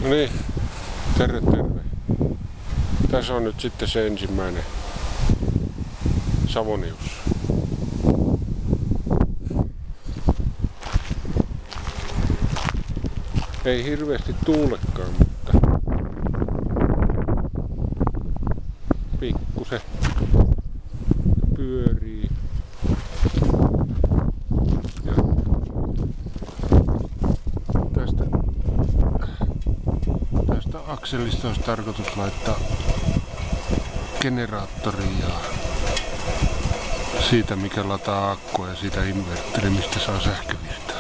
No niin, terve terve. Tässä on nyt sitten se ensimmäinen Savonius. Ei hirveästi tuulekaan, mutta pikkusen pyörii. Ja tästä akselista olisi tarkoitus laittaa generaattori ja siitä mikä lataa akkua ja siitä invertteri mistä saa sähkövirtaa.